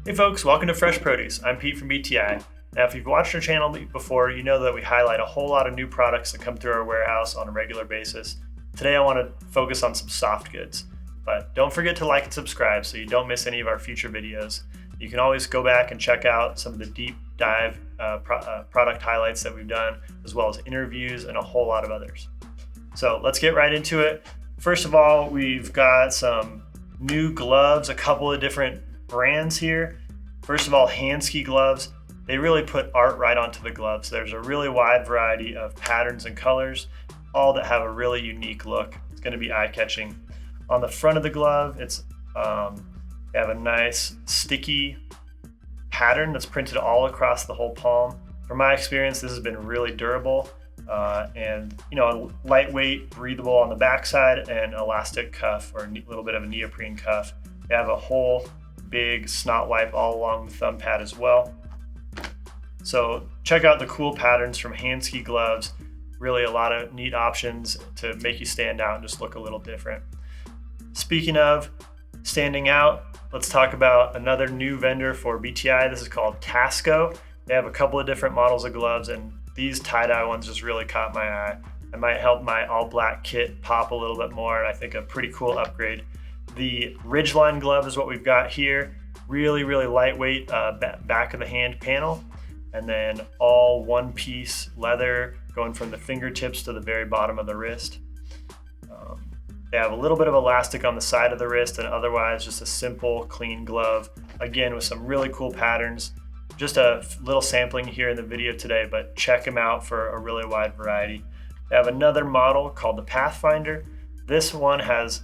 Hey folks, welcome to Fresh Produce. I'm Pete from BTI. Now if you've watched our channel before, you know that we highlight a whole lot of new products that come through our warehouse on a regular basis. Today I want to focus on some soft goods, but don't forget to like and subscribe so you don't miss any of our future videos. You can always go back and check out some of the deep dive product highlights that we've done, as well as interviews and a whole lot of others. So let's get right into it. First of all, we've got some new gloves, a couple of different brands here. First of all, Handske Gloves. They really put art right onto the gloves. There's a really wide variety of patterns and colors, all that have a really unique look. It's going to be eye-catching. On the front of the glove, it's they have a nice sticky pattern that's printed all across the whole palm. From my experience, this has been really durable and lightweight, breathable on the backside, and elastic cuff or a little bit of a neoprene cuff. They have a whole big snot wipe all along the thumb pad as well. So check out the cool patterns from Handske Gloves. Really a lot of neat options to make you stand out and just look a little different. Speaking of standing out, let's talk about another new vendor for BTI. This is called Tasco. They have a couple of different models of gloves, and these tie-dye ones just really caught my eye. It might help my all-black kit pop a little bit more, and I think a pretty cool upgrade. The Ridgeline glove is what we've got here. Really, really lightweight back of the hand panel, and then all one-piece leather going from the fingertips to the very bottom of the wrist. They have a little bit of elastic on the side of the wrist, and otherwise just a simple, clean glove. Again, with some really cool patterns. Just a little sampling here in the video today, but check them out for a really wide variety. They have another model called the Pathfinder. This one has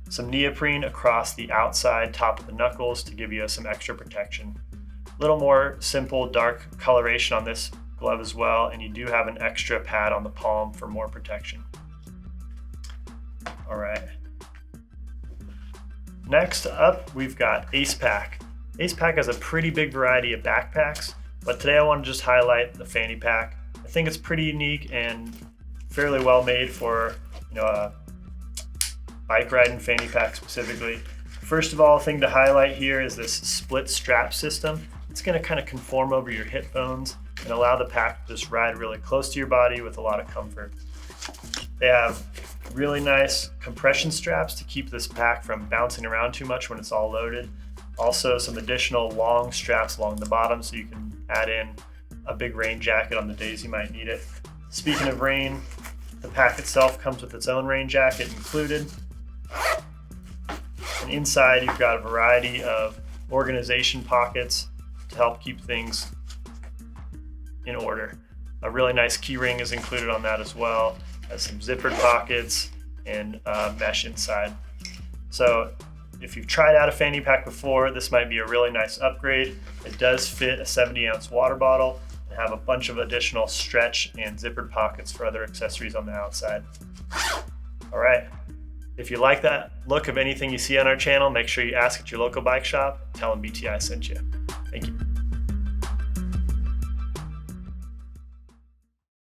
some neoprene across the outside top of the knuckles to give you some extra protection. A little more simple dark coloration on this glove as well, and you do have an extra pad on the palm for more protection. All right. Next up, we've got Acepac. Acepac has a pretty big variety of backpacks, but today I want to just highlight the fanny pack. I think it's pretty unique and fairly well made for a bike riding fanny pack specifically. First of all, thing to highlight here is this split strap system. It's going to kind of conform over your hip bones and allow the pack to just ride really close to your body with a lot of comfort. They have really nice compression straps to keep this pack from bouncing around too much when it's all loaded. Also some additional long straps along the bottom so you can add in a big rain jacket on the days you might need it. Speaking of rain, the pack itself comes with its own rain jacket included. And inside you've got a variety of organization pockets to help keep things in order. A really nice key ring is included on that as well, has some zippered pockets and mesh inside. So if you've tried out a fanny pack before, this might be a really nice upgrade. It does fit a 70-ounce water bottle and have a bunch of additional stretch and zippered pockets for other accessories on the outside. All right. If you like that look of anything you see on our channel, make sure you ask at your local bike shop. Tell them BTI sent you. Thank you.